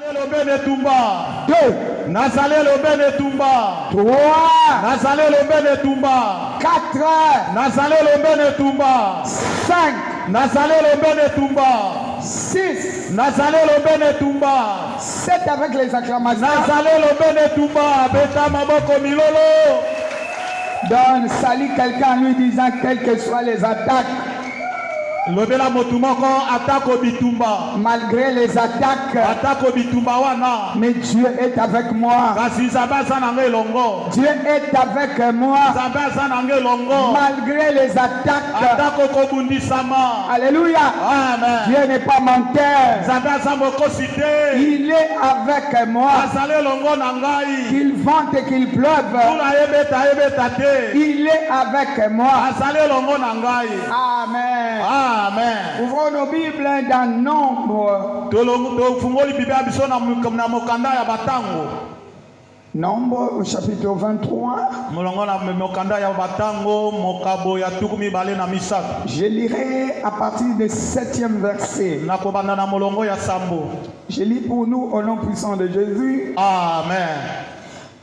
2. Nazale lobene tumba. 3. Nazale lobene tumba. 4. Nazale lobene tumba. 5. Nazale lobene tumba. 6. Nazale lobene tumba. 7 avec les acclamations. Nazale lobene tumba. Beta maboko milolo. Donne, salue quelqu'un en lui disant quelles que soient les attaques. Lobela motumoko atako bitumba. Malgré les attaques, Atako bitumba wana. mais Dieu est avec moi. Kasi zabaza nange longo. Dieu est avec moi. Zabaza nange longo. Malgré les attaques. Atako kobundisama. Alléluia. Amen. Dieu n'est pas menteur. Zabaza moko cité. Il est avec moi. Azale longo nangai. Qu'il vente et qu'il pleuve. Pula ebeta te. Il est avec moi. Azale longo nangai. Amen. Amen. Ouvrons nos Bibles dans Nombre. Tofungoli Biblia biso na mokanda ya batango. Nombre au chapitre 23. Molongo na mokanda ya batango mokabo ya tukumi bale na misato. Je lirai à partir du 7e verset. Nakobanda na molongo ya sambo. Je lis pour nous au nom puissant de Jésus. Amen.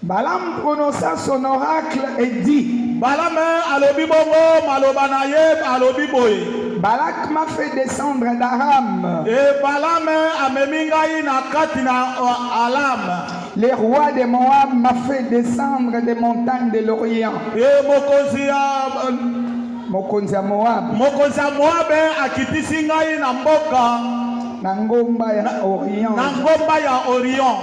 Balaam prononça son oracle et dit: Balaam alobi bongo maloba na ye alobi boye. Balak m'a fait descendre d'Aram. E Balaam amemi ngai na kati na Alam. Les rois de Moab m'a fait descendre des montagnes de l'Orient. E Mokonzi ya Moab. mokonzi ya Moab akitisi ngai na mboka Na ngomba ya Orient. na ngomba ya Orion.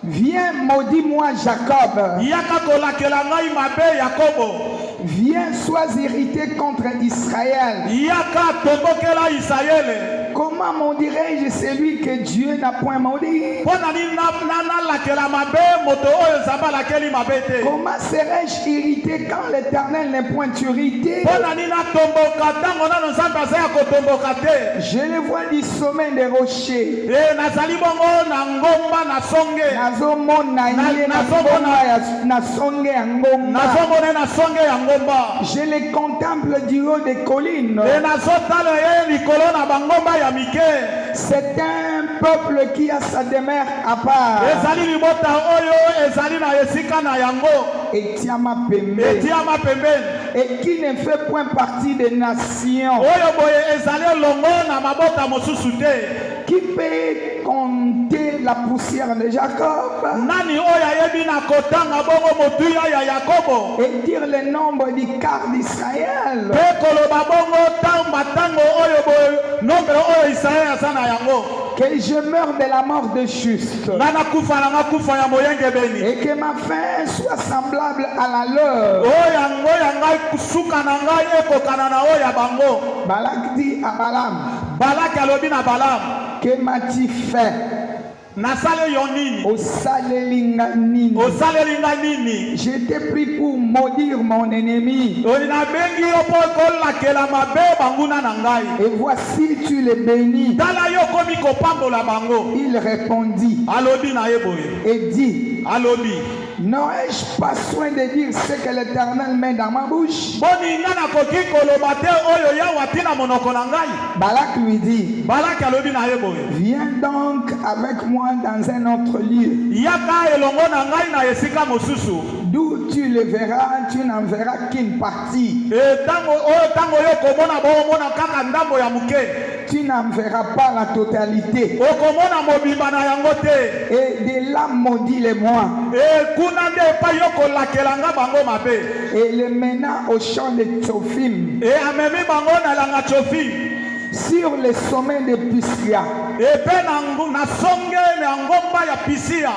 Viens, maudis-moi Jacob. Yaka kolakela ngai mabe Yakobo. Viens, sois irrité contre Israël. Yaka tombokela Israël. Comment maudirais-je celui que Dieu n'a point maudit? Pona ni na lakela mabe moto oyo zaba lakeli mabe te. Comment serais-je irrité quand l'Éternel n'est point irrité? Pona ni na tomboka tango na nzambe za ya kotomboka te. Je le vois du sommet des rochers. E nazali bongo na ngomba na songe. Nazomona ye na ngomba na songe ya ngomba. Nazomona na songe ya ngomba. Je les contemple du haut des collines. E nazotala ye likolo na bangomba ya mike. C'est un peuple qui a sa demeure à part. Ezali libota oyo ezali na esika na yango. Etiama pembe. Etiama pembeni. Et qui ne fait point partie des nations. Oyo boye ezali longo na mabota mosusu te. Qui peut compter la poussière de Jacob? Nani oyo ayebi na kotanga bongo motuya ya Yakobo. Et dire le nombre du quart d'Israël. Pe koloba bongo tamba tango oyo boye nombre oyo Israël aza na yango. Que je meure de la mort de juste. Nana kufa na kufa ya moyenge beni. Et que ma fin soit semblable à la leur. Oyo yango ya ngai suka na ngai ekokana na oyo ya bango. Balak dit à Balaam: Balak alobi na Balaam. Que m'as-tu fait? Nasale yo nini? Osalelinga nini? Osalelinga nini? Je t'ai pris pour maudire mon ennemi. Olina bengi yo po kolakela mabe banguna na ngai. Et voici tu les bénis. Tala yo komi kopambola bango. Il répondit Alobi na ye boye. et dit: Alobi. N'aurais-je pas soin de dire ce que l'Éternel met dans ma bouche? Boni ngana koki koloba te oyo ya watina monoko na ngai. Balak lui dit: Balak alobi na ye boye. viens donc avec moi dans un autre lieu. Yaka elongo na ngai na esika mosusu. D'où tu le verras, tu n'en verras qu'une partie. E tango yo komona bo mona kaka ndambo ya muke. Tu n'en verras pas la totalité. Okomona mobimba na yango te. Et de là maudis-les-moi. E kuna nde pa yo kolakela nga bango mabe. Et les mena au champ de Tsophim, E amemi bango na langa Tsofi. sur les sommets de Pisga. E pe na songe na ngomba ya Pisia.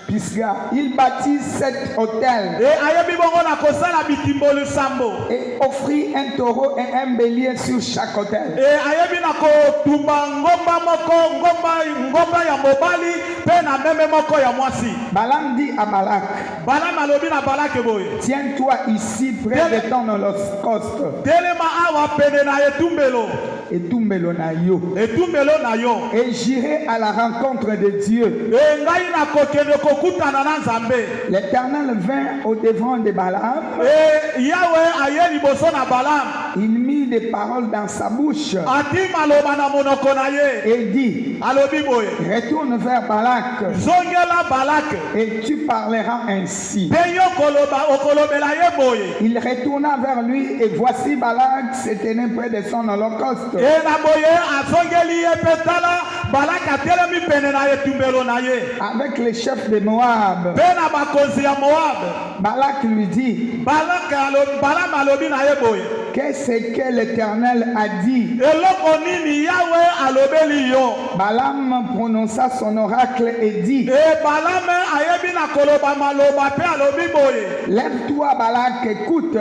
Pisga. Il bâtit 7 hôtels E ayebi bongo na kosala bitimbolu sambo. et offrit un taureau et un bélier sur chaque hôtel. E ayebi na kotumba ngomba moko ngomba ya mobali pe na meme moko ya mwasi. Balaam dit à Balak: Balaam alobi na Balak boye. tiens-toi ici près de ton holocauste. Telema awa pene na etumbelo. Etumbelo na yo. Etumbelo na yo. Et j'irai à la rencontre de Dieu. E ngai na kokende kokutana na Nzambe. L'Éternel vint au devant de Balaam E Yahweh aye liboso na Balaam. il mit des paroles dans sa bouche ati maloba na monoko na ye et dit, alobi boye retourne vers Balak zongela Balak et tu parleras ainsi. mpe yo okolobela ye boye. Il retourna vers lui et voici Balak se tenait près de son holocauste. E na boye azongeli ye mpe tala Balak atelemi pene na etumbelo na ye Avec les chefs de Moab, mpe na bakonzi ya Moab. Balak lui dit, Balaam alobi na ye boye qu'est-ce que l'Éternel a dit? eloko nini Yawe alobeli yo. Balaam prononça son oracle et dit, E Balaam ayebi na koloba maloba mpe alobi boye lève-toi Balak, écoute,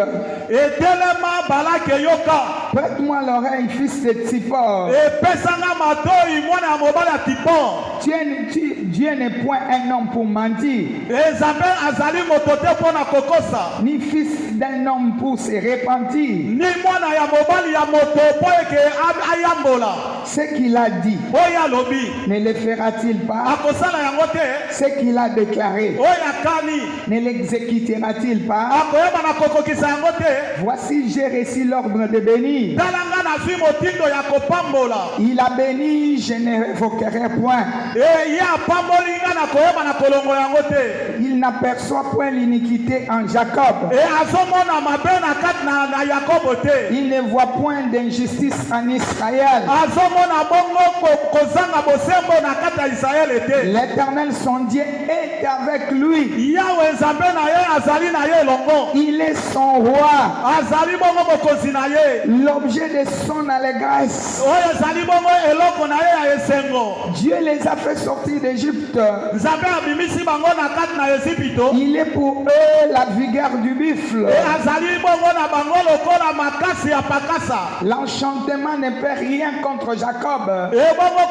etelema Balak yoka prête-moi l'oreille, fils de Tsippor. epesanga matoi mwana ya mobali ya Tipor. Dieu n'est point un homme pour mentir, Nzambe azali moto te mpo na kokosa ni fils d'un homme pour se repentir. ni mwana ya mobali ya moto mpo eke ayambola. Ce qu'il a dit, Oyo alobi ne le fera-t-il pas? akosala yango te. Ce qu'il a déclaré, Oyo akani ne l'exécutera-t-il pas? akoyeba na kokokisa yango te. Voici, j'ai reçu l'ordre de bénir. Tala nga nazwi motindo ya kopambola. Il a béni, je ne révoquerai point. Ye apamboli nga na koyeba na kolongola yango te. Il n'aperçoit point l'iniquité en Jacob. Azomona mabe na kati na Yakobo te. Il ne voit point d'injustice en Israël. Azomona bongo kozanga bosembo na kati ya Israele te. L'Éternel, son Dieu, est avec lui. Yawe nzambe na ye azali na ye elongo. Il est son roi, Azali bongo mokonzi na ye. l'objet de son allégresse. Oyo ezali bongo eloko na ye ya esengo. Dieu les a fait sortir d'Égypte. Nzambe abimisi bango na kati na Ezipito. Il est pour eux la vigueur du buffle. Azali bongo na bango lokola makasi ya pakasa. L'enchantement ne peut rien contre Jacob, Bongo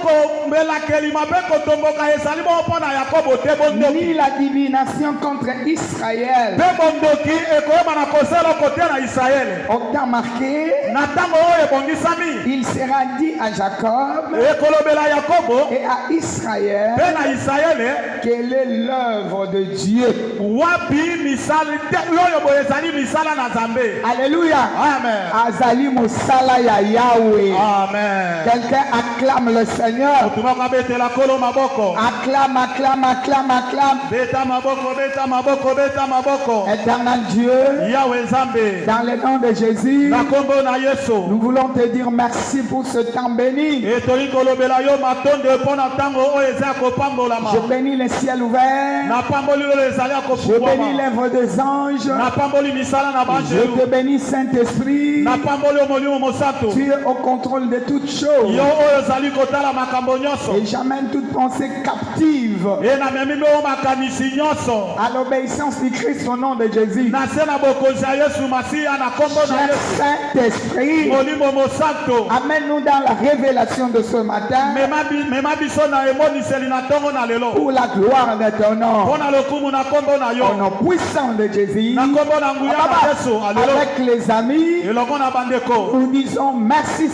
komelakeli mabe kotomboka ezali bongo mpo na Yakobo te bondoki. ni la divination contre Israël. Mpe bondoki ekoyeba na kosala kote na Israele. Au temps marqué, Na ntango oyo ebongisami il sera dit à Jacob ekolobela Yakobo et à Israël mpe na Israele quelle est l'œuvre de Dieu. wapi misali te oyo boye ezali misala na Nzambe. Alléluia. Amen. Azali Mosala ya Yahweh. Amen. Quelqu'un acclame le Seigneur. Tumaka betela kolo maboko. Acclame, acclame, acclame, acclame. Beta maboko, beta maboko, beta maboko. Éternel Dieu, Yawe Nzambe. dans le nom de Jésus, Na kombo na Yesu. nous voulons te dire merci pour ce temps béni. Etoyi kolobela yo matonde mpo na ntango oyo eza kopambolama. Je bénis le ciel ouvert. Na pamboli oyo ezali Je bénis akofungwama. l'œuvre des anges. Na pamboli misala na Je banjelu. te bénis, Saint-Esprit. Na pamboli o molimo mosantu. Tu es au contrôle de toutes choses. Yo oyo ezali kotala makambo nyonso. Et j'amène toute pensée captive E na memi mpe o makanisi nyonso. à l'obéissance du Christ au nom de Jésus. Na se na bokonzi ya Yesu Masiya na kombo na Cher Yesu. Saint-Esprit, Molimo mosantu. amène-nous dans la révélation de ce matin Mema biso na emoniseli na ntongo na lelo. pour la gloire de ton nom. Mpo na lokumu na kombo na Au yo. nom puissant de Jésus, Na kombo na nguya na Yesu. Alelo. avec les amis, Elongo na bandeko. nous disons merci.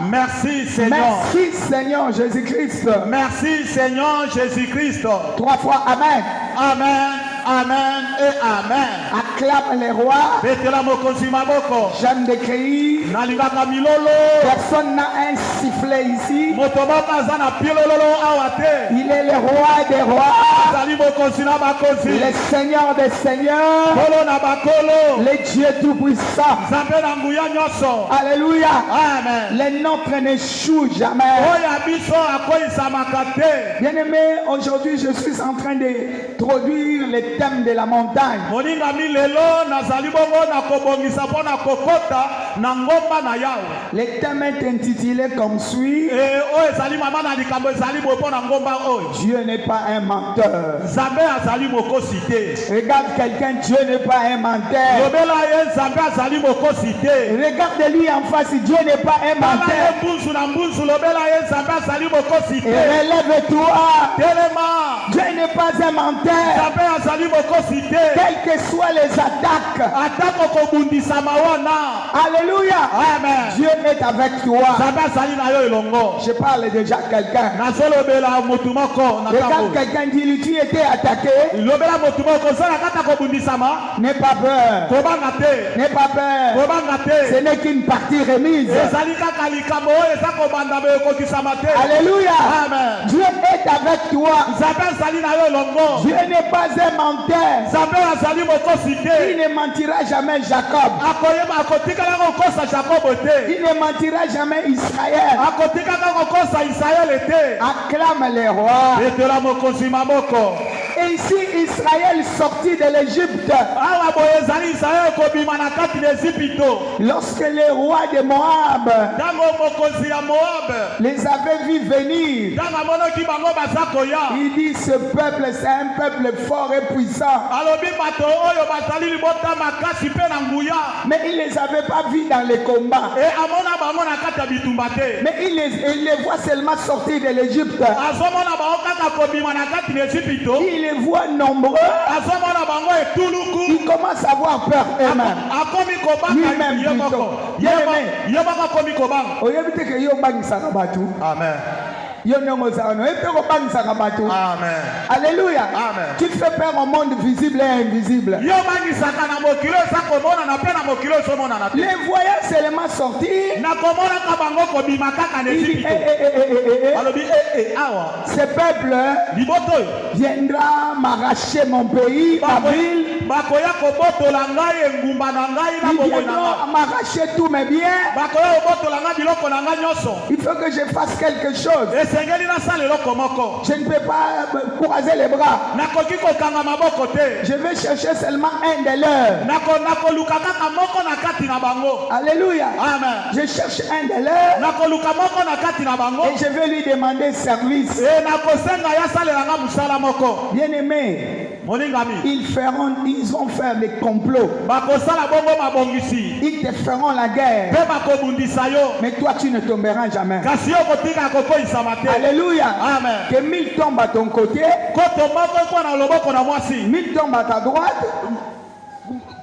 Merci Seigneur. Merci Seigneur Jésus-Christ. Merci Seigneur Jésus-Christ. 3 fois Amen. Amen, amen et amen. Acclame les rois. Betela mokonzi maboko. J'aime décrire. Nalingaka milolo. Personne n'a un sifflet ici. Moto moko aza na pilololo awa te. Il est le roi des rois, Azali mokonzi na bakonzi. le Seigneur des seigneurs, Kolo na bakolo. le Dieu tout-puissant. Nzambe na nguya nyonso. Alléluia. Amen. Les nôtres n'échouent jamais. Oya biso akoyisamaka te. Bien-aimé, aujourd'hui je suis en train d'introduire le thème de la montagne. Moningami lelo nazali bongo na kobongisa mpo na kokota na ngomba na yawe. Le thème est intitulé comme suit. Oyo ezali mama na likambo ezali boye mpo na ngomba oyo. Dieu n'est pas un menteur. Nzambe azali mokosi te. Regarde quelqu'un, Dieu n'est pas un menteur. Lobela ye Nzambe azali mokosi te. Regarde-lui en face, Dieu n'est pas un Tala ye menteur. mbuzu na mbuzu lobela ye Nzambe azali mokosi Et te. relève-toi. Telema. Dieu n'est pas un menteur. Nzambe azali mokosi te. Quelles que soient les attaques. Atako kobundisama wana. Alléluia. Alléluia. Amen. Dieu est avec toi. Je parle déjà à quelqu'un. Regarde quelqu'un dit, tu étais attaqué. N'aie pas peur. N'aie pas peur. Ce n'est qu'une partie remise. Alléluia. Amen. Dieu est avec toi. Dieu n'est pas un menteur. Il ne mentira jamais Jacob. Il ne mentira jamais Israël. Acclame les rois. Et ici Israël sorti de l'Égypte. Lorsque les rois de Moab les avaient vus venir, il dit ce peuple c'est un peuple fort et puissant. Mais il ne les avait pas vus dans les combats. Mais il les voit seulement sortir de l'Égypte. Il les voit nombreux. Il commence à avoir peur eux-mêmes. Lui-même plutôt. Amen. Amen. Alléluia. Amen. Tu fais peur au monde visible et invisible. Les voyants seulement sortir. Il dit, ce peuple viendra m'arracher mon pays, ma ville. Ils viendront m'arracher tous mes biens. Il faut que je fasse quelque chose. Je ne peux pas croiser les bras. Je vais chercher seulement un de leurs. Alléluia. Amen. Je cherche un de leurs et je vais lui demander service. Bien aimé, ils vont faire des complots. Ils te feront la guerre. Mais toi tu ne tomberas jamais. Alléluia. Amen. Que 1000 tombent à ton côté, 1000 tombent à ta droite.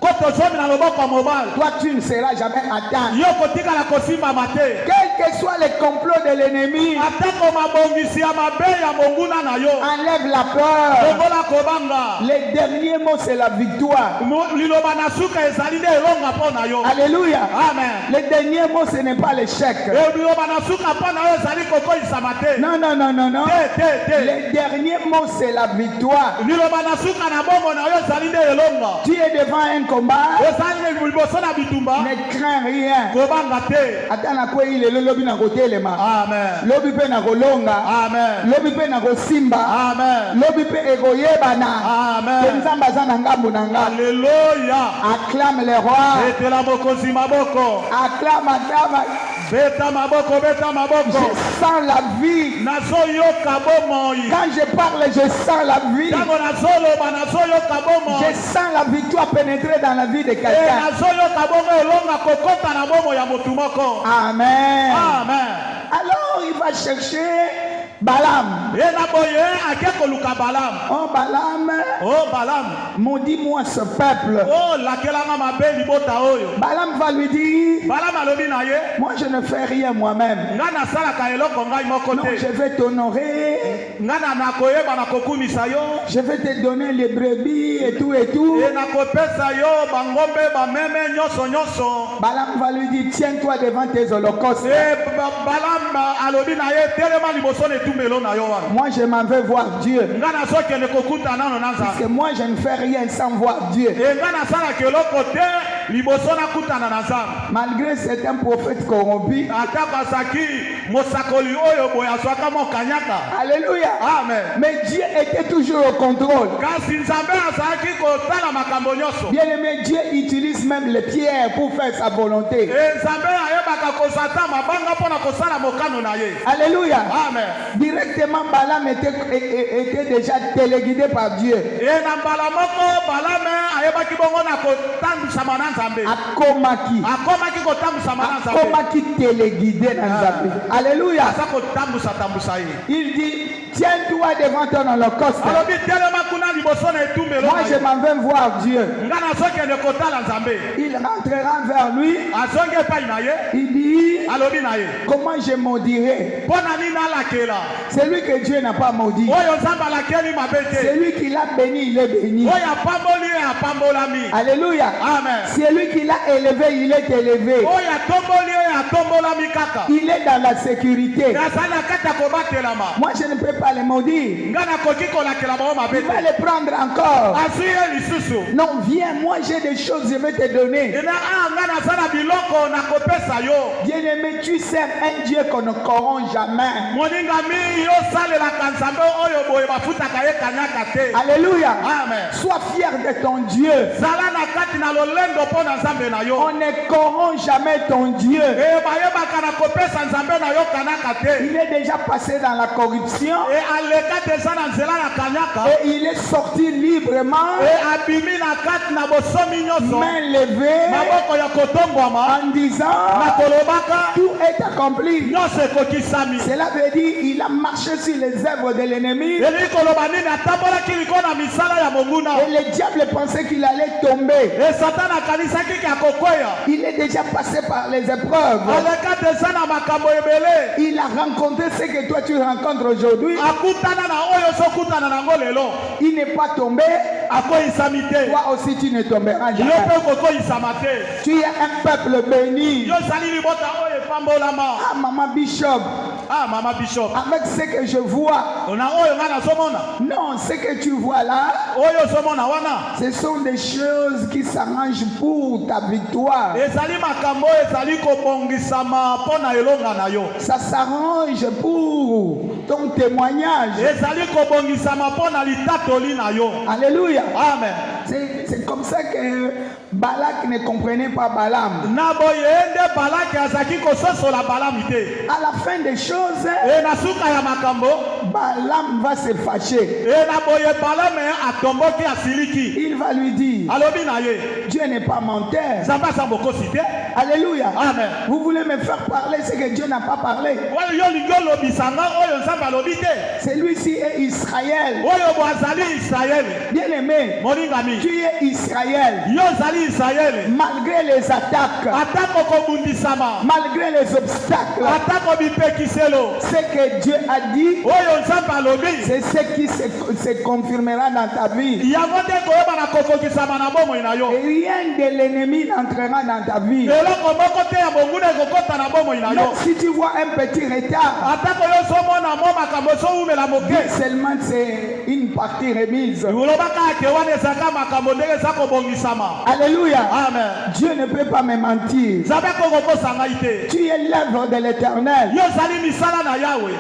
Toi tu ne seras jamais atteint. Quel que soit les complots de l'ennemi, enlève la peur. Les derniers mots c'est la victoire. Alléluia. Amen. Les derniers mots ce n'est pas l'échec. Non, non, non, non, non. Les derniers mots c'est la victoire. Tu es devant un combat. Ne crains rien. Atana kwa ile lobi na kotelema. Amen. Lobi pe na kolonga. Amen. Lobi pe na kosimba. Amen. Lobi pe ekoyebana. Amen. Ke nzamba za na ngambu na nga. Alléluia. Acclame les rois. Acclame, acclame. Je sens la vie. Quand je parle, je sens la vie. Je sens la victoire pénétrer dans la vie de quelqu'un. Amen. Amen. Alors il va chercher Balaam. Oh Balaam, maudis-moi ce peuple. Balaam va lui dire, moi je ne fais rien moi-même. Non, je vais t'honorer. Je vais te donner les brebis et tout et tout. Balaam va lui dire, tiens-toi devant tes holocaustes. Moi je m'en vais voir Dieu. Parce que moi je ne fais rien sans voir Dieu. Malgré certains prophètes corrompus. Alléluia. Amen. Mais Dieu était toujours au contrôle. Bien aimé, Dieu utilise même les pierres pour faire sa volonté. Alléluia. Amen. Directement, Balaam était déjà téléguidé par Dieu. Akomaki téléguidé dans Nzambe. Alléluia. Il dit, tiens-toi devant ton holocauste. Moi je m'en vais voir Dieu. Il rentrera vers lui. Il dit, comment je maudirai? C'est lui que Dieu n'a pas maudit. C'est lui qui l'a béni, il est béni. Alléluia. C'est lui qui l'a élevé, il est élevé. Il est dans la sécurité. Moi je ne peux pas le maudire. Il va le prendre encore. Non, viens, moi j'ai des choses, je vais te donner. Bien-aimé, tu sers un Dieu qu'on ne corrompt jamais. Alléluia. Sois fier de ton Dieu. On ne corrompt jamais ton Dieu. Il est déjà passé dans la corruption. Et il est sorti librement. Main levée. En disant tout est accompli. Cela veut dire il a marché sur les œuvres de l'ennemi. Et le diable pensait qu'il allait tomber. Il est déjà passé par les épreuves. Il a rencontré ce que toi tu rencontres aujourd'hui. Il n'est pas tombé. Toi aussi tu ne tomberas jamais. Tu es un peuple béni. Ah maman Bishop. Avec ce que je vois. Non, ce que tu vois là, ce sont des choses qui s'arrangent pour ta victoire. Ça s'arrange pour ton témoignage. Alléluia. Amen. C'est comme ça que Balak ne comprenait pas Balaam. À la fin des choses, Balaam va se fâcher. Il va lui dire, Dieu n'est pas menteur. Alléluia. Amen. Vous voulez me faire parler ce que Dieu n'a pas parlé. Celui-ci est Israël. Bien aimé, tu es Israël. Malgré les attaques, malgré les obstacles, ce que Dieu a dit, c'est ce qui se confirmera dans ta vie. Et rien de l'ennemi n'entrera dans ta vie. Donc si tu vois un petit retard, seulement c'est une partie remise. Alléluia. Amen. Dieu ne peut pas me mentir. Tu es l'œuvre de l'Éternel.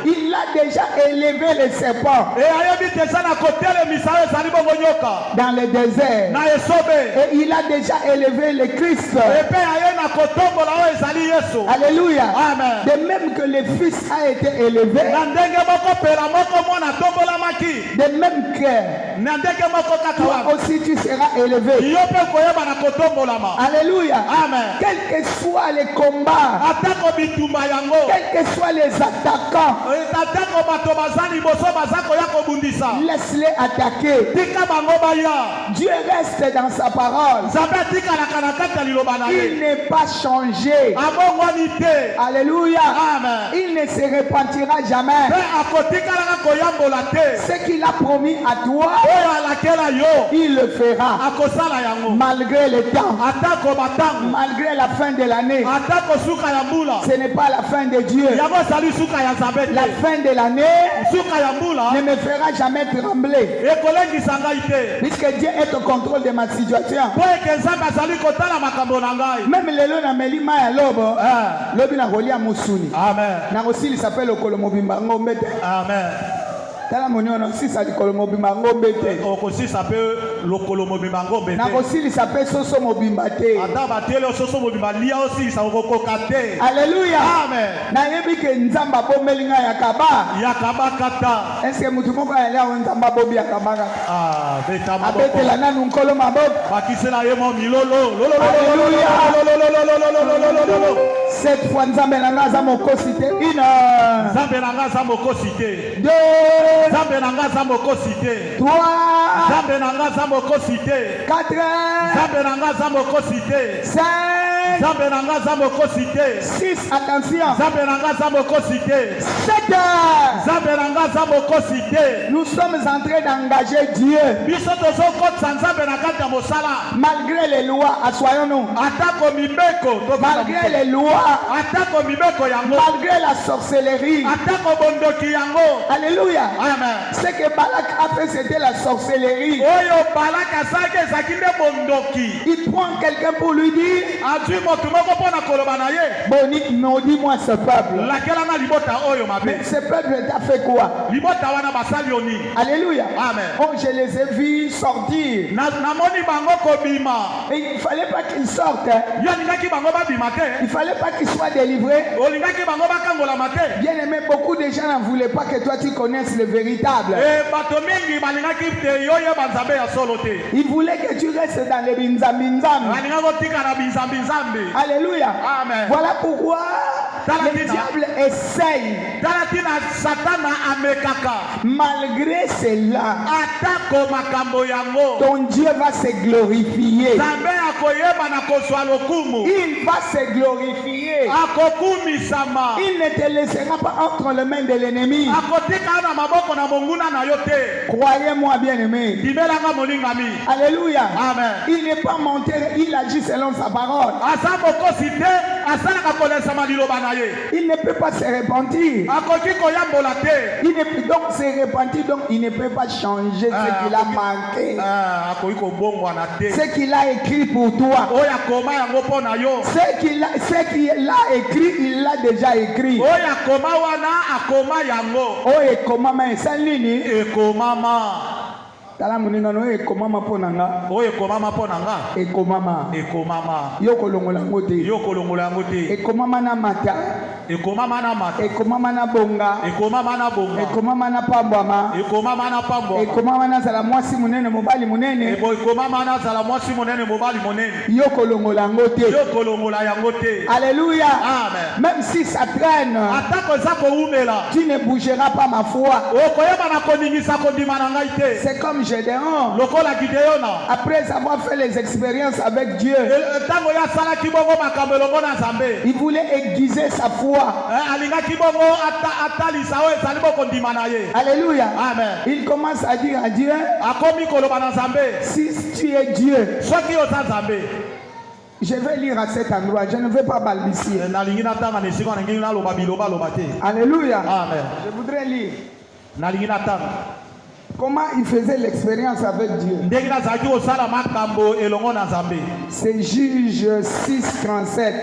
Il a déjà élevé les serpents dans le désert. Et il a déjà élevé le Christ. Alléluia. Amen. De même que le Fils a été élevé, de même que toi aussi tu seras élevé. Alléluia. Amen. Quel que soit les combats, quels que soient les attaquants, laisse-les attaquer. Dieu reste dans sa parole. Il n'est pas changé. Alléluia. Amen. Il ne se repentira jamais. Ce qu'il a promis à toi, il le fera. Malgré le temps, malgré la fin de l'année, ce n'est pas la fin de Dieu. La fin de l'année ne me fera jamais trembler. Puisque Dieu est au contrôle de ma situation. Même les lois na melima ya lobo, lobi na kolia musuni. Amen. Na aussi il s'appelle Okolomobimba ngombe. Amen. Tala moniono si sa Okolomobimba ngombe te. Aussi s'appelle Lokolomobimba ngombe. Na aussi il s'appelle Soso Mobimba te. Ata batelo Soso Mobimba lia aussi sa kokokate. Alléluia. Amen. Na yebi ke nzamba bomelinga yakaba. Yakaba kata. Est-ce que mutu moko ya leo nzamba bobi yakaba kata? Ah, betama. Abetela nanu nkolo maboko. Bakisela yemo milolo. Alléluia. Cette fois, Nzambe nanga za moko cité. 1. Nzambe nanga za moko cité. 2. Nzambe nanga za moko cité. 3. Nzambe nanga za moko cité. 4. Nzambe nanga za moko cité. 5. Nzambe nanga za moko cité. 6. Attention. Nzambe nanga za moko cité. 7. Nzambe nanga za moko cité. Nous sommes en train d'engager Dieu. Biso tozokotisa Nzambe na kati ya mosala. Malgré les lois, assoyons-nous. Atako mibeko. Malgré les lois. Atako mibeko yango. Malgré la sorcellerie. Atako bondoki yango. Alléluia. Amen. Ce que Balak a fait, c'était la sorcellerie. Oyo Balak asaki ezaki nde bondoki. Il prend quelqu'un pour lui dire. Azwi motu moko mpona koloba na ye. Boni, maudis-moi ce peuple. Lakelanga libota oyo mabe. Mais ce peuple t'a fait quoi? Libota wana basali yo nini? Alléluia. Amen. Oh, je les ai vus sortir. Namoni bango kobima. Et il ne fallait pas qu'ils sortent. Yo alingaki bango babima te. Il ne fallait pas qu'ils soient délivrés. Olingaki bango bakangolama te. Bien aimé, beaucoup de gens ne voulaient pas que toi tu connaisses le véritable. Bato mingi balingaki te yo yeba nzambe ya solo te. Ils voulaient que tu restes dans les binzambinzam. Balingaki kotika na binzambi. Alléluia. Amen. Voilà pourquoi le diable essaye. Talatina satana amekaka. Malgré cela, atako makambo yango. Ton Dieu va se glorifier. Nzambe akoyeba na kozwa lokumu. Il va se glorifier. Akokumisama. Il ne te laissera pas entre les mains de l'ennemi. Akotika na maboko na monguna na yo te. Croyez-moi bien aimé. Dibelanga molingami. Alléluia. Amen. Il n'est pas monté, il agit selon sa parole. Asa moko cité, asa na kolesama liloba na ye. Il ne peut pas se repentir. Akoki koyambola te. Il ne peut donc se repentir, donc il ne peut pas changer ce qu'il a manqué. Akoki kobongwana te. Ce qu'il a écrit pour toi. Oya koma yango pona yo. Ce qu'il a écrit, il l'a déjà écrit. Oya koma wana akoma yango. Oye komama esalini. Ekomama. Tala muningano ekomama ponanga. Oye komama ponanga. Ekomama. Ekomama. Yoko longola ngote. Yoko longola ngote. Ekomama na mata. Ekomama na mata. Ekomama na bonga. Ekomama na bonga. Ekomama na pambwama. Ekomama na pambwama. Ekomama na zala mwasi munene mobali munene. Ekomama na zala mwasi munene mobali munene. Yoko longola ngote. Yoko longola yangote. Alléluia. Amen. Même si ça traîne. Atako zako umela. Tu ne bougeras pas ma foi. Okoyeba na koningisa kondima na ngai te. C'est comme Gédéon. Lokola Gideona. Après avoir fait les expériences avec Dieu. Tango ya sala kibongo makambo elongo na Nzambe. Il voulait aiguiser sa foi. Alinga kibongo atalisa o ezali bokondima na ye. Alléluia. Amen. Il commence à dire à Dieu. Akomi koloba na Nzambe. Si tu es Dieu. Soki oza Nzambe. Je vais lire à cet endroit. Je ne vais pas balbutier. Alléluia. Amen. Je voudrais lire. Comment il faisait l'expérience avec Dieu. C'est Juge 6:37.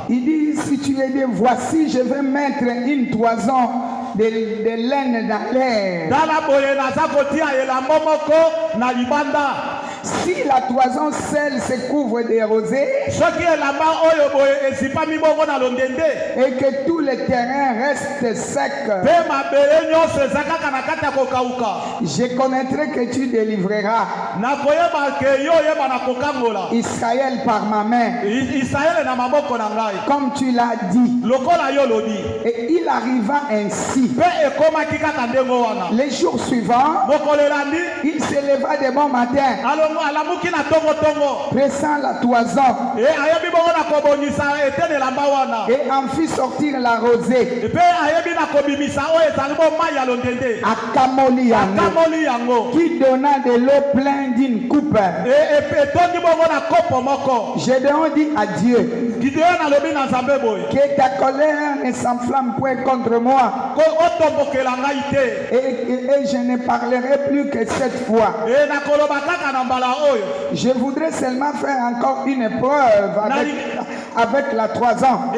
Il dit, si tu es Dieu, voici, je vais mettre une toison de laine dans l'air. Si la toison seule se couvre des rosées et que tout le terrain reste sec, je connaîtrai que tu délivreras Israël par ma main, comme tu l'as dit. Et il arriva ainsi. Les jours suivants, il se leva de bon matin, pressant la toison, et en fit sortir la rosée. Akamoli yango, qui donna de l'eau pleine d'une coupe. Gédéon dit à Dieu, que ta colère ne s'enflamme point contre moi, et je ne parlerai plus que cette fois. Je voudrais seulement faire encore une épreuve avec la toison.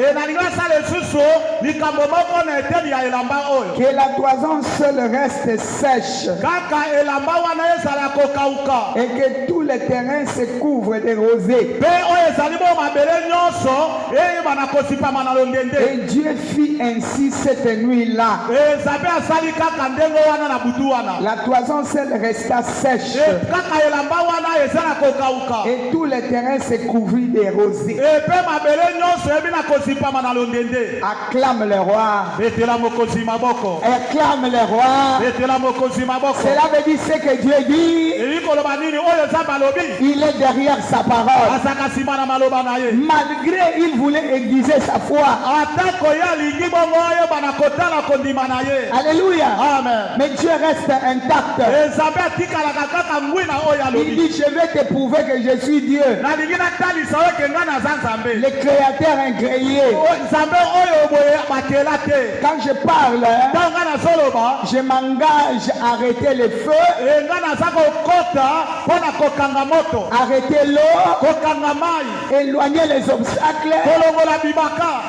Que la toison seule reste sèche. Et que tout le terrain se couvre de rosée. Et Dieu fit ainsi cette nuit-là. La toison seule resta sèche. Et tout le terrain se couvrit de rosée. Acclame le roi. Acclame le roi. Cela veut dire ce que Dieu dit. Il est derrière sa parole. Malgré il voulait aiguiser sa foi. Alléluia. Amen. Mais Dieu reste intact. Il dit je vais te prouver que je suis Dieu. Le créateur incréé. Quand je parle, je m'engage à arrêter le feu, arrêter l'eau, éloigner les obstacles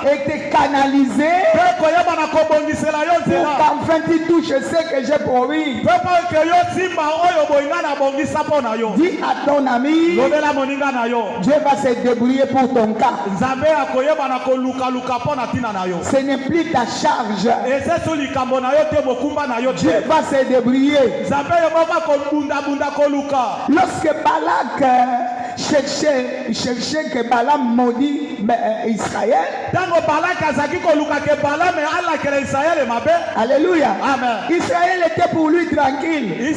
et te canaliser pour qu'enfin tu touches ce que j'ai promis. Dis à ton ami, Dieu va se débrouiller pour ton cas. Ce n'est plus ta charge. Dieu va se débrouiller. Lorsque Balak cherchait que Balaam maudit Israël, alléluia. Amen. Israël était pour lui tranquille.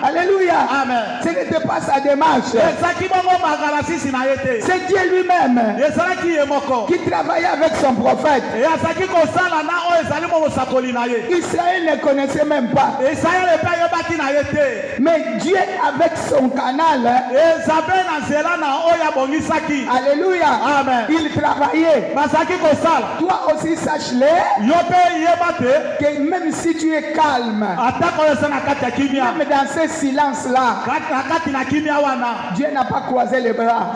Alléluia. Amen. Ce n'était pas sa démarche. C'est Dieu lui-même qui travaillait avec son prophète. Israël ne connaissait même pas. Mais Dieu avec son canal, alléluia, amen, il travaillait. Toi aussi sache-le que même si tu es calme, même dans ce silence-là, Dieu n'a pas croisé les bras.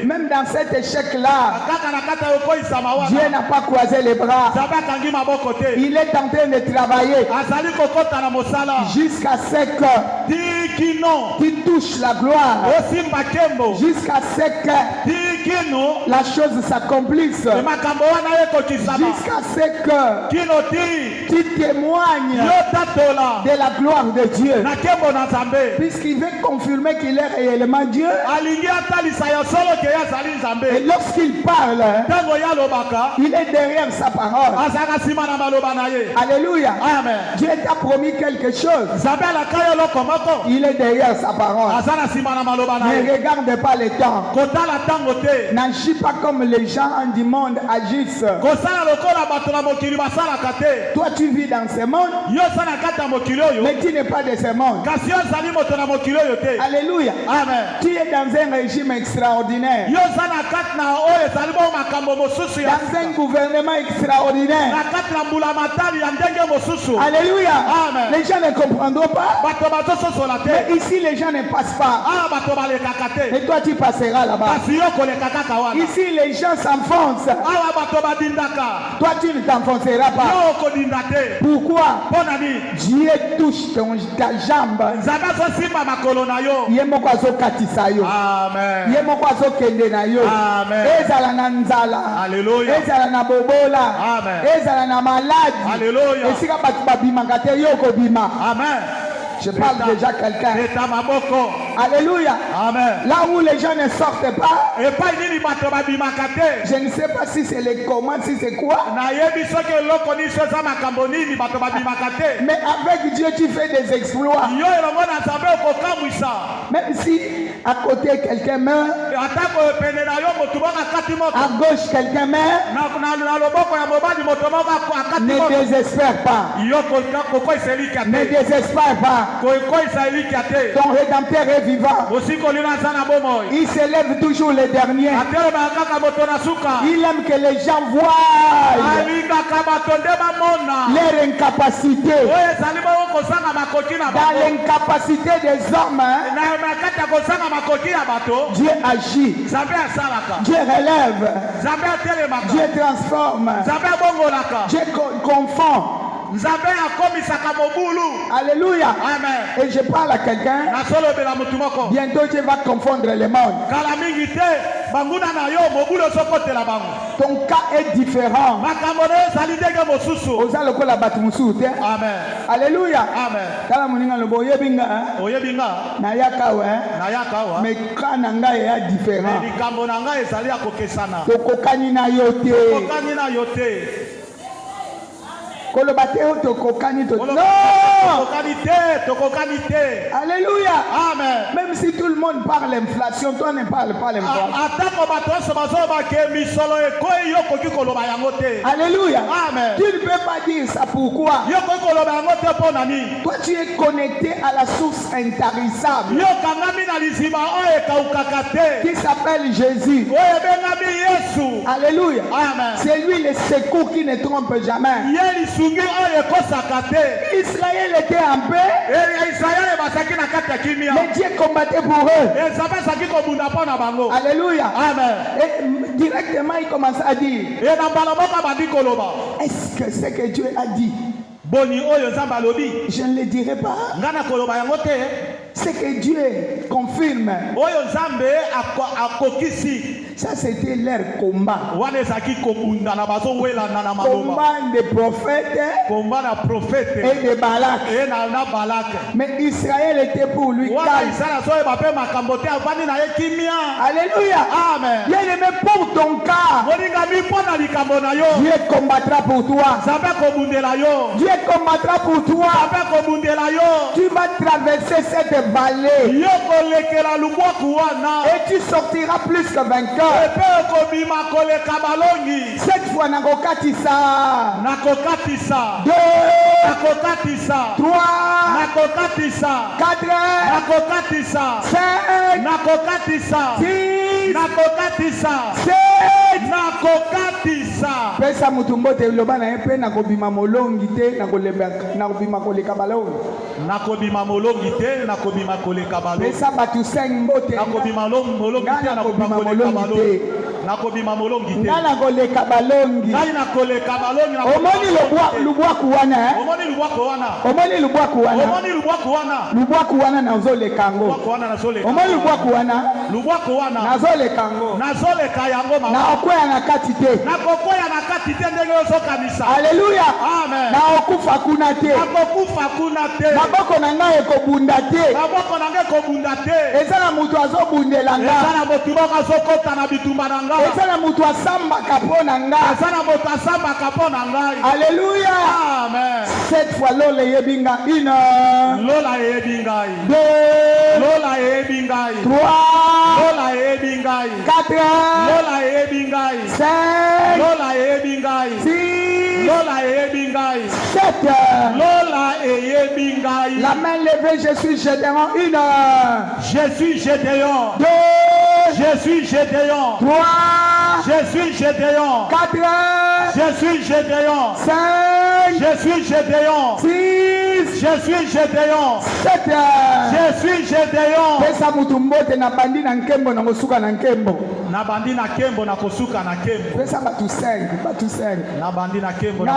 Même dans cet échec-là, Dieu n'a pas croisé les bras. Il est en train de travailler jusqu'à ce que tu touches la gloire, jusqu'à ce que la chose s'accomplisse, jusqu'à ce que tu témoignes de la gloire de Dieu, puisqu'il veut confirmer qu'il est réellement Dieu. Et lorsqu'il parle, il est derrière sa parole. Alléluia. Amen. Dieu t'a promis quelque chose. Il est derrière sa parole. Ne regarde pas le temps. N'agis pas comme les gens du monde agissent. Toi tu vis dans ce monde, mais tu n'es pas de ce monde. Alléluia. Amen. Tu es dans un régime extraordinaire, dans un gouvernement extraordinaire. Alléluia. Amen. Les gens ne comprendront pas. Mais ici les gens ne passent pas. Et toi tu passeras là-bas. Ici les gens s'enfoncent. Toi tu ne t'enfonceras pas. Pourquoi? Dieu touche ta jambe. Yemoko azokatisa yo. Amen. Yemoko azokende na yo. Amen. Ezala na nzala. Alléluia. Ezala na bobola. Amen. Ezala na maladi. Alléluia. Esika batu babimaka te yo kobima. Amen. Je parle déjà à quelqu'un. Alléluia. Amen. Là où les gens ne sortent pas, je ne sais pas si c'est les commandes, si c'est quoi. Mais avec Dieu, tu fais des exploits. Même si à côté quelqu'un meurt, à gauche quelqu'un meurt, ne désespère pas. Ne désespère pas. Ton Rédempteur est vivant. Il s'élève toujours les derniers. Il aime que les gens voient leur incapacité. Dans l'incapacité des hommes, Dieu agit. Dieu relève. Dieu transforme. Dieu confond. Alléluia. Amen. Et je parle à quelqu'un. Bientôt Dieu va confondre les mondes. Ton cas est différent. Amen. Alléluia. Amen. Mais quand nanga est différent. Non! Alléluia. Amen. Même si tout le monde parle l'inflation, toi ne parles pas l'inflation. Alléluia. Amen. Tu ne peux pas dire ça pourquoi? Toi tu es connecté à la source intarissable qui s'appelle Jésus. Alléluia. Amen. C'est lui le secours qui ne trompe jamais. Israël était en paix. Mais Dieu combattait pour eux. Alléluia. Amen. Et directement il commence à dire, est-ce que c'est que Dieu a dit? Je ne le dirai pas. C'est que Dieu confirme. Ça c'était leur combat. Combat des prophètes et de Balak. Mais Israël était pour lui calme. Alléluia. Amen. Bien aimé, pour ton cas, Dieu combattra pour toi. Dieu combattra pour toi. Tu vas traverser cette vallée et tu sortiras plus que vainqueur. Cette fois, nakokatisa 2, 3, 4, 5, 6, 7. Pesa mutumbote loba na epe nakobima molongi te nakobima koleka balongi. Nakobima molongi te nakobima koleka balongi. Pesa batu 5 mbote nakobima molongi te nakobima koleka balongi. Nakobima molongi te na koleka balongi. Omoni lubwaku wana omoni lubwaku wana na zoleka yango. Omoni lubwaku wana na zoleka yango na okoya na kati te. Alléluia. Amen. Na okufa kuna te. Maboko na ngai ekobunda te. Eza na mutu azobundela nga. Eza na mutu asambaka mpo na ngai. Alléluia. Amen. Cette fois lola yebinga 1, 2, 3, 4, 5, 6, 7. La main levée, je suis Gédéon. 1. Je suis Gédéon. 2. Je suis Gédéon. 3. Je suis Gédéon. 4. Je suis Gédéon. 5. Je suis Gédéon. 6. Je suis Gédéon. 7. Je suis Gédéon. Pesa mutumbote na bandi na nkembo na kosuka na nkembo. Na bandi na kembo na kosuka na kembo. Pesa batu 5. Na bandi na kembo na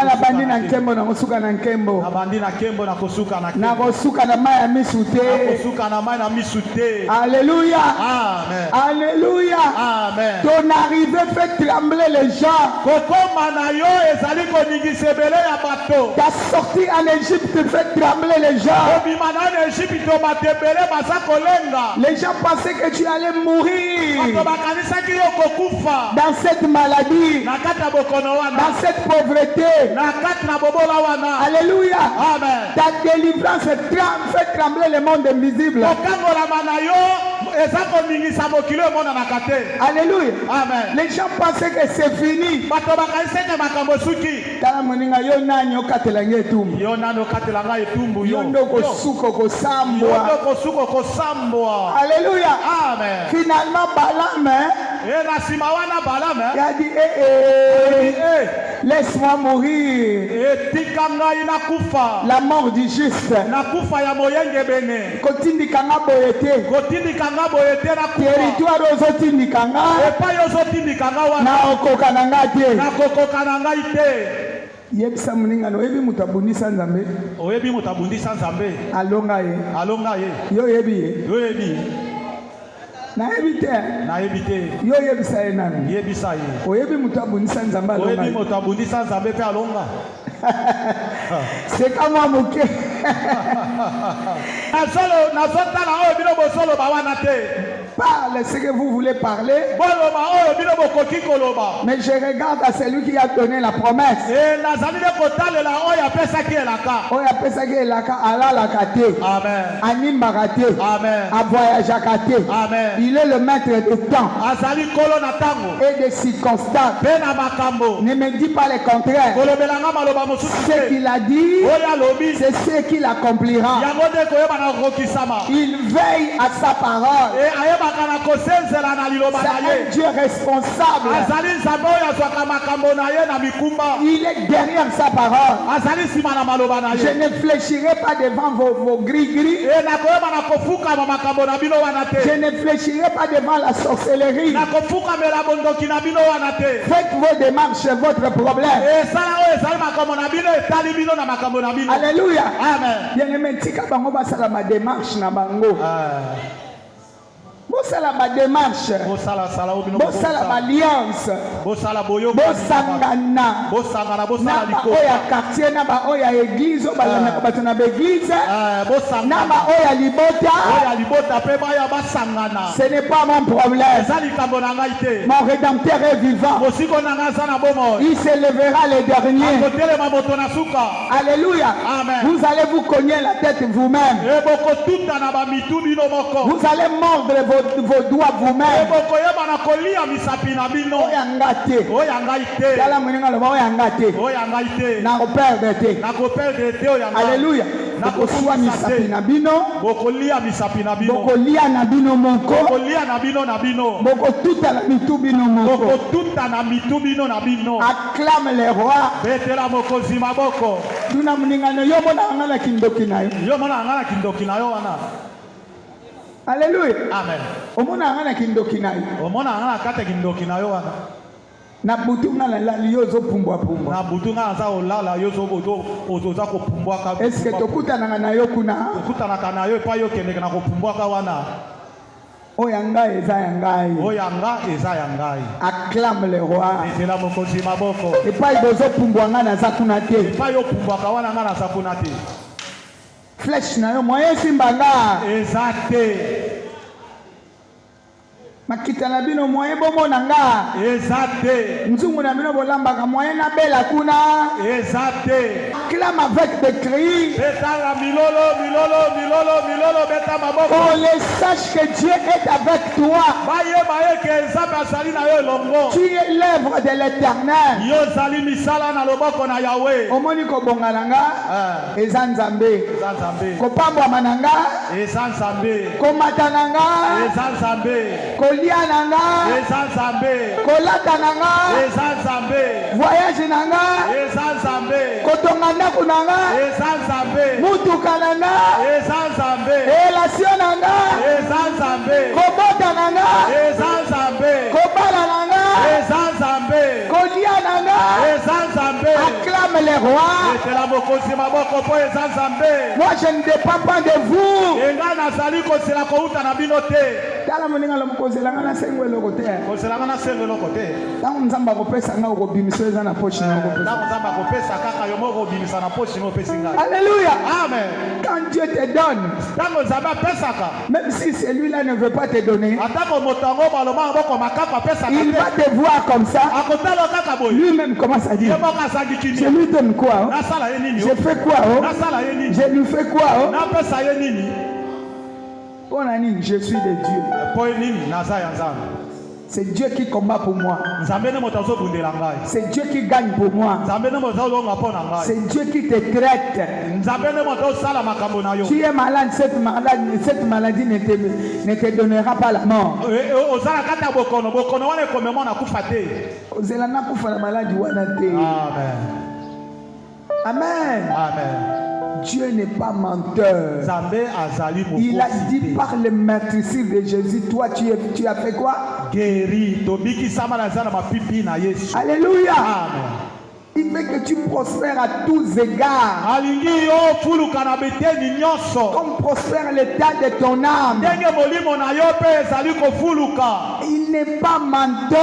nkembo na kosuka na nkembo. Na bandi na kembo na kosuka na kembo. Na kosuka na mai ya misute. Na kosuka na mai na misute. Alléluia. Amen. Alléluia. Amen. Ton arrivée fait trembler les gens. Kokoma na yo ezali konigisebele ya bato. Ta sortie en Égypte fait trembler les gens. Les gens pensaient que tu allais mourir dans cette maladie, dans cette pauvreté. Alléluia. Amen. Ta délivrance fait trembler le monde invisible. Alléluia. Amen. Les gens pensaient que c'est fini. Tala moninga yo nani okatelanga etumbu. Yo ndoko suko kosambwa. Alléluia. Amen. Finalement Balaam il a dit laisse-moi mourir. La mort du juste. Kotindikanga boyete. Territoire ozotindikanga. Na okokananga te. Yebisa muninga no ebi mutabundisa nzambe. Alonga ye. Yo yebi. Na ebite. Yo yebisa ye nani. O yebi mutabundisa nzambe alonga. C'est comme moi moké. Parle ce que vous voulez parler. Mais je regarde à celui qui a donné la promesse. Il est le maître du temps et des circonstances. Ne me dis pas le contraire. Ce qu'il a dit, c'est ce qu'il accomplira. Il veille à sa parole. C'est un Dieu responsable. Il est derrière sa parole. Je ne fléchirai pas devant vos gris-gris. Je ne fléchirai pas devant la sorcellerie. Faites vos démarches, votre problème. Alléluia. Bien-aimé, tika bango basala ma démarche na bango. Bosala ma démarche. Bosala alliance. Bosangana. Oya quartier na ba oya église balana bato na église. Na ba oya libota. Ce n'est pas mon problème. Mon rédempteur est vivant. Il se lèvera le dernier. Alléluia. Vous allez vous cogner la tête vous-même. Vous allez mordre vos doigts vous-même. Alléluia. Bokolia na bino moko. Bokotuta na mitu bino moko. Acclame le roi. Tuna mningano yo mona ngana kindoki na yo. Alléluia. Amen. Omona ngana kindoki na yo. Na butu ngana la yozo pumbwa. Est-ce que tokuta na yo kuna? Oyanga eza yangai. Acclame le roi. Et pas ibozo pumbwa ngana za kuna te. Flèche na yo moyen simbanga. Exacte. Makita na bino moyen bomo nanga. Exacte. Nzungu na bino bolamba moyen na bela kuna. Exacte. Clame avec des cris. Betala milolo beta maboko. On les sache que Dieu est avec toi. Tu es l'œuvre de l'Éternel. Omoni ko bongalanga. Ezanzambe. Ko pambwa mananga. Ezanzambe. Ko matananga. Ezanzambe. Kolia nanga. Ezanzambe. Kolata nanga. Ezanzambe. Voyage nanga. Ezanzambe. Kotonganda kunanga. Ezanzambe. Mutuka nanga. Ezanzambe. Relation nanga. Ezanzambe. Kobota nanga. Ezanzambe. Kobala nanga. Ezanzambe. Kolia nanga. Ezanzambe. Acclame les rois. Moi je ne dépends pas de vous. Tala moninga lo mukozelanga na sengwe lokote. Tangu nzamba kopesa nga ukobimisa eza na poche na Alléluia. Amen. Quand Dieu te donne, même si celui-là ne veut pas te donner, il va te voir comme ça. Lui-même commence à dire, je lui donne quoi? Je fais quoi? Je lui fais quoi? Je suis de Dieu. C'est Dieu qui combat pour moi. C'est Dieu qui gagne pour moi. C'est Dieu qui te traite. Tu es malade, cette maladie ne te donnera pas la mort. Amen. Amen. Dieu n'est pas menteur. Il a dit par le meurtrissure de Jésus, toi tu as fait quoi? Guéri. Alléluia. Amen. Il veut que tu prospères à tous égards. Comme prospère l'état de ton âme. Il n'est pas menteur.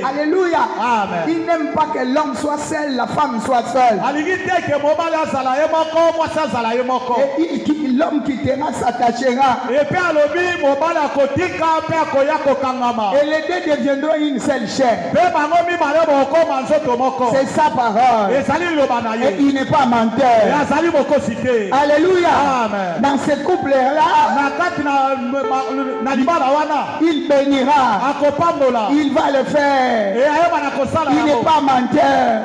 Alléluia. Amen. Il n'aime pas que l'homme soit seul, la femme soit seule. Et l'homme quittera, s'attachera. Et les deux deviendront une seule chair. C'est sa parole. Et il n'est pas menteur. Alléluia. Amen. Dans ce couple-là, il bénira. Il va le faire. Il n'est pas menteur.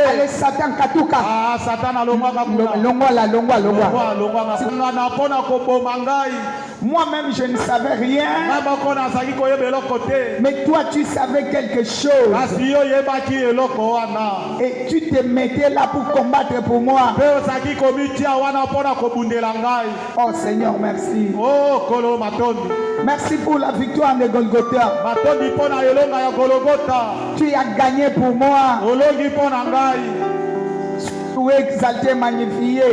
Allez, Satan Katuka. Moi-même, je ne savais rien. Mais toi, tu savais quelque chose. Et tu te mettais là pour combattre pour moi. Oh Seigneur, merci. Merci pour la victoire de Golgotha. Tu as gagné pour moi. Exalté, magnifié.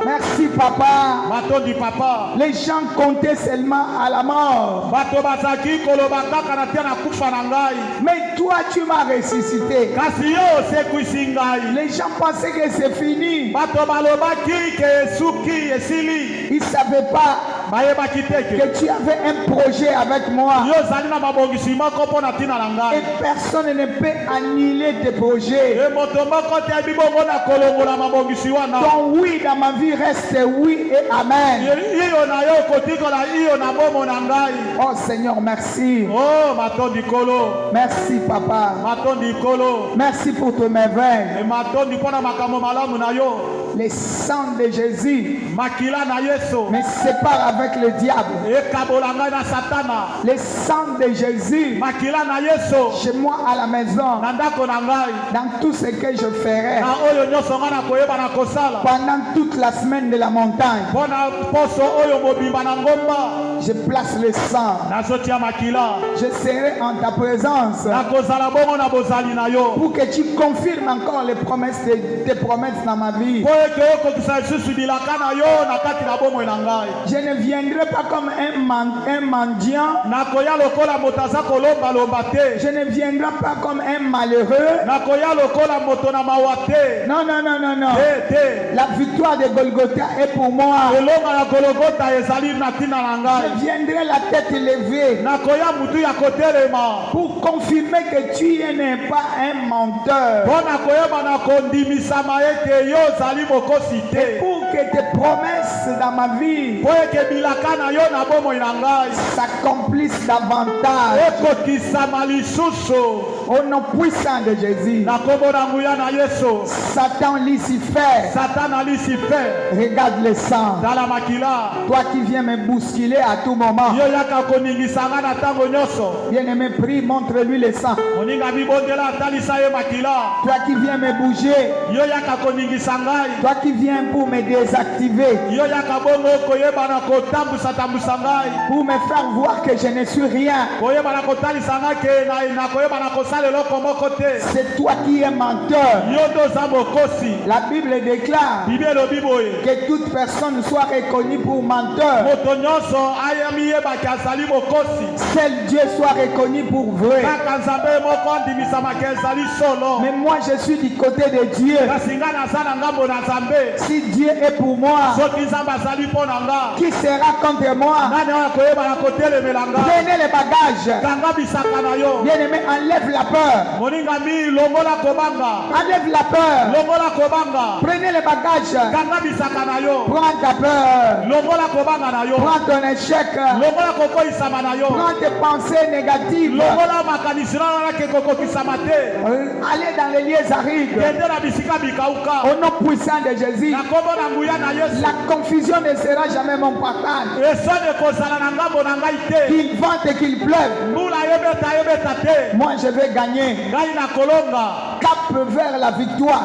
Merci papa. Les gens comptaient seulement à la mort. Mais toi tu m'as ressuscité. Les gens pensaient que c'est fini. Ils ne savaient pas que tu avais un projet avec moi. Et personne ne peut annuler tes projets. Ton oui dans ma vie reste oui et amen. Oh Seigneur, merci. Merci papa. Merci pour tes merveilles. Le sang de Jésus me sépare avec le diable. Le sang de Jésus chez moi à la maison, dans tout ce que je ferai pendant toute la semaine de la montagne, je place le sang. Je serai en ta présence pour que tu confirmes encore les promesses, tes promesses dans ma vie. Je ne viendrai pas comme un mendiant. Je ne viendrai pas comme un malheureux. Non. La victoire de Golgotha est pour moi. Je viendrai la tête élevée pour confirmer que tu n'es pas un menteur. Et pour que tes promesses dans ma vie s'accomplissent davantage. Au nom puissant de Jésus. Satan Lucifer. Regarde le sang. Toi qui viens me bousculer à tout moment. Bien-aimé, prie, montre-lui le sang. Toi qui viens me bouger. Toi qui viens pour me désactiver. Pour me faire voir que je ne suis rien. C'est toi qui es menteur. La Bible déclare que toute personne soit reconnue pour menteur. Seul Dieu soit reconnu pour vrai. Mais moi je suis du côté de Dieu. Si Dieu est pour moi, qui sera contre moi? Prenez les bagages. Bien-aimé, enlève la la peur. Moningami longola kobanga. Enlève la peur. Longola kobanga. Prenez les bagages. Kanga bisaka na yo. Prends ta peur. Longola kobanga na yo. Prends ton échec. Longola koko isama na yo. Prends tes pensées négatives. Longola makanisira na ke koko kisama te. Allez dans les lieux arides. Kende na bisika bikauka. Au nom puissant de Jésus. Na kombo na nguya na Yesu. La confusion ne sera jamais mon partage. Esone kozala na ngambo na ngai te. Qu'il vente et qu'il pleuve. Mbula yebeta te. Moi je vais gagner. Ngai na kolonga. Cap vers la victoire.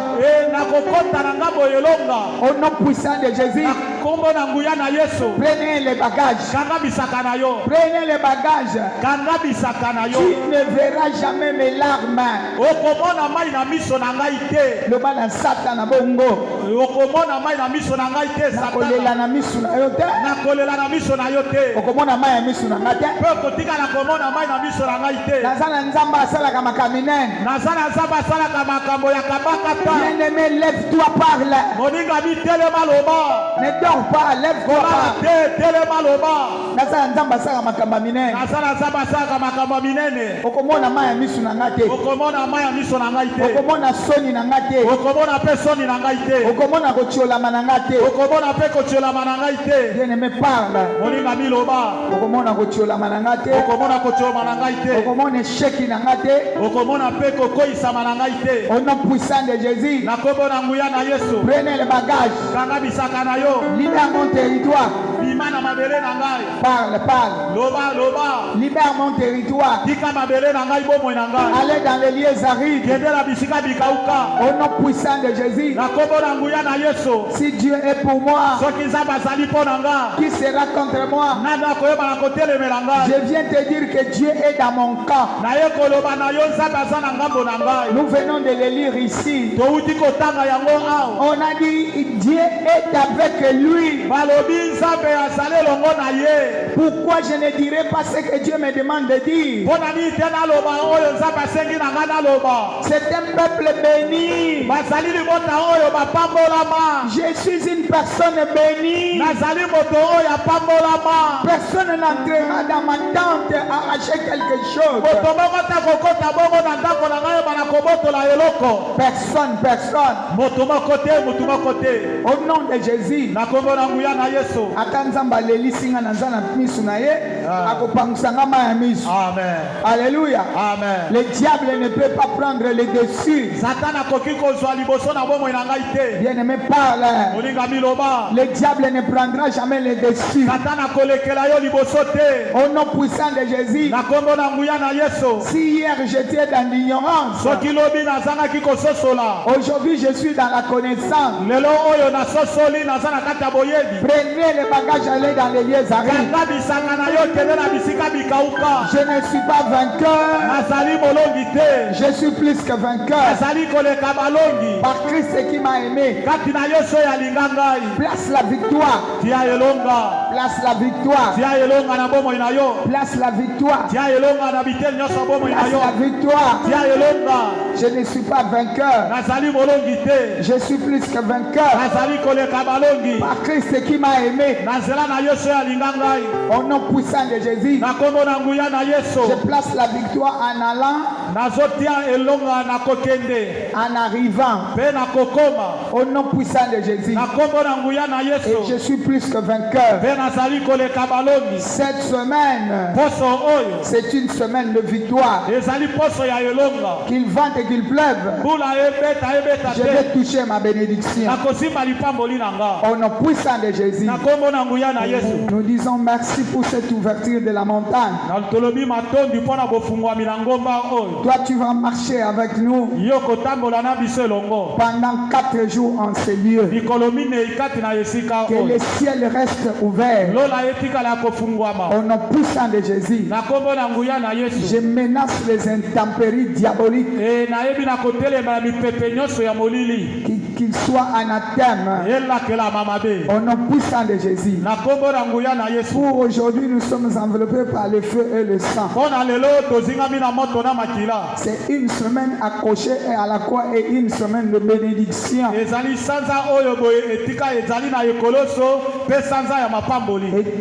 Na kokota na ngambo yelonga. Au nom puissant de Jésus. Na kombo na nguya na Yesu. Prenez les bagages. Kanga bisaka na yo. Prenez les bagages. Kanga bisaka na yo. Tu ne verras jamais mes larmes. Okomona mai na miso na ngai te. Le bana Satan bongo. Okomona mai na miso na ngai te Satan. Kolela na miso na yo te. Na kolela na miso na yo te. Okomona mai na miso na ngai te. Pe kotika na komona mai na miso na ngai te. Nazana nzamba asala kama kaminen. Nazana nzamba asala kama makambo ya kabaka ta. Bien-aimé, lève-toi, parle. Moninga bi telema loba. Ne dors pas, lève-toi, parle. Telema loba. Nazana nzamba asala makamba minene. Nazana nzamba asala makambo minene. Okomona mai ya miso na ngai te. Okomona mai ya miso na ngai te. Okomona soni na ngai te. Okomona pe soni na ngai te. Okomona kotiolama na ngai te. Okomona pe kotiolama na ngai te. Bien-aimé, parle. Moninga bi loba. Okomona kotiolama na ngai te. Okomona kotiolama na ngai te. Okomona échec na ngai te. Okomona pe kokoisama na ngai te. Au nom puissant de Jésus. Na kombo na nguya na Yesu. Prenez les bagages. Kanga bisaka na yo. Libère mon territoire. Bimana mabele na ngai. Parle, parle. Loba, loba. Libère mon territoire. Tika mabele na ngai bomo na ngai. Allez dans les lieux arides. Kende la bisika bikauka. Au nom puissant de Jésus. Na kombo na nguya na Yesu. Si Dieu est pour moi, Soki nzamba azali po na nga. qui sera contre moi? Nanga koyeba na kotelemela ngai. Je viens te dire que Dieu est dans mon camp. Na ye koloba na yo nzamba aza na ngambo na ngai. Nous venons de le lire ici. Touti kotanga yango awa. On a dit Dieu est avec lui. Balobi nzambe azali longo na ye. Pourquoi je ne dirai pas ce que Dieu me demande de dire? Pona ni te naloba oyo nzambe asengi na nga naloba. C'est un peuple béni. Bazali libota oyo bapambolama. Je suis une personne bénie. Nazali moto oyo apambolama. Personne n'entrera dans ma tente arracher quelque chose. Moto moko ta kokota bongo na ndako na ngai bana kobotola eloko. Personne, personne. Moto moko te, moto moko te. Au nom de Jésus. Na kombo na nguya na Yesu. Ata nzamba lelisinga na nzana misu na ye. Akopangusanga ma misu. Amen. Alléluia. Amen. Le diable ne peut pas prendre le dessus. Satan akoki kozwa liboso na bomoi na ngai te. Bien-aimé, parle. Moninga miloba. Le diable ne prendra jamais le dessus. Satan akolekela yo liboso te. Au nom puissant de Jésus. Na kombo na nguya na Yesu. Si hier j'étais dans l'ignorance, Soki lobi nazangaki kososola. aujourd'hui je suis dans la connaissance. Lelo oyo nasosoli naza na kati ya boyebi. Prenez les bagages, allez dans les lieux arides. Kanga bisanga na yo kende na bisika bikauka. Je ne suis pas vainqueur. Nazali molongi te. Je suis plus que vainqueur. Nazali koleka balongi. Par Christ qui m'a aimé. Kati na Yesu ya linga ngai. Place la victoire. Tia elonga. Place la victoire. Tia elonga na bomoi na yo. Place la victoire. Tia elonga na bitel nyonso bomoi na Place yo. la victoire. Tia elonga. Je ne suis pas vainqueur. Nazali molongi te. Je suis plus que vainqueur. Nazali koleka balongi. Par Christ qui m'a aimé. Nazela na Yesu ya linga ngai. Au nom puissant de Jésus. Na kombo na nguya na Yesu. Je place la victoire en allant, Nazotia elonga na kokende. en arrivant. Pe na kokoma. Au nom puissant de Jésus. Na kombo na nguya na Et Yesu. je suis plus que vainqueur. Pe nazali koleka balongi. Cette semaine, Poso oyo. c'est une semaine de victoire. Ezali poso ya elonga. Qu'il vente et qu'il pleuve, Bula ebeta je te. vais toucher ma bénédiction. Na kosimba lipamboli na nga. Au nom puissant de Jésus. Na kombo na nguya na Yesu. Nous disons merci pour cette ouverture de la montagne. Na tolobi matondi mpona bofungwami na ngomba oyo. Toi, tu vas marcher avec nous Yo kotambola na biso elongo. pendant 4 jours en ces lieux. Mikolo minei kati na esika Que oyo. le ciel reste ouvert. Lola etikala kofungwama. Au nom puissant de Jésus. Na kombo na nguya na Yesu. Je menace les intempéries diaboliques Nayebi na kotelema na mipepe nyonso ya molili. qu'il soit anathème au nom puissant de Jésus. Pour aujourd'hui, nous sommes enveloppés par le feu et le sang. C'est une semaine accrochée à la croix et une semaine de bénédiction. Et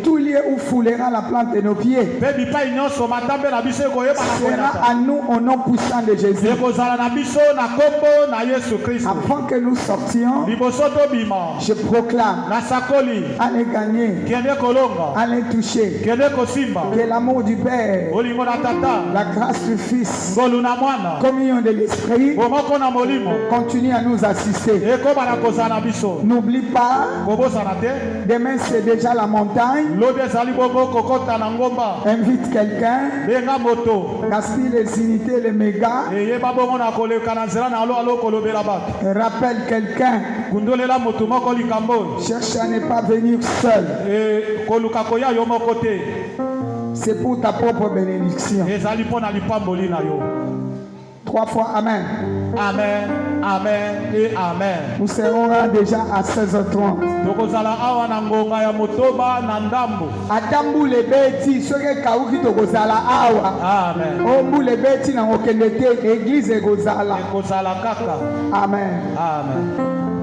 tout lieu où foulera la plante de nos pieds sera à nous au nom puissant de Jésus. Avant que nous sortions, je proclame, allez gagner, allez toucher, que l'amour du Père, la grâce du Fils, communion de l'Esprit continue à nous assister. N'oublie pas, demain c'est déjà la montagne. Invite quelqu'un, gaspille les unités, les mégas, rappelle quelqu'un, cherche à ne pas venir seul. C'est pour ta propre bénédiction. 3 fois Amen. Amen, Amen et Amen. Nous serons là déjà à 16h30. Atambu le beti soke kauki to kozala awa. Amen. Ombu le beti na okendete église kozala. Kozala kaka. Amen. Amen.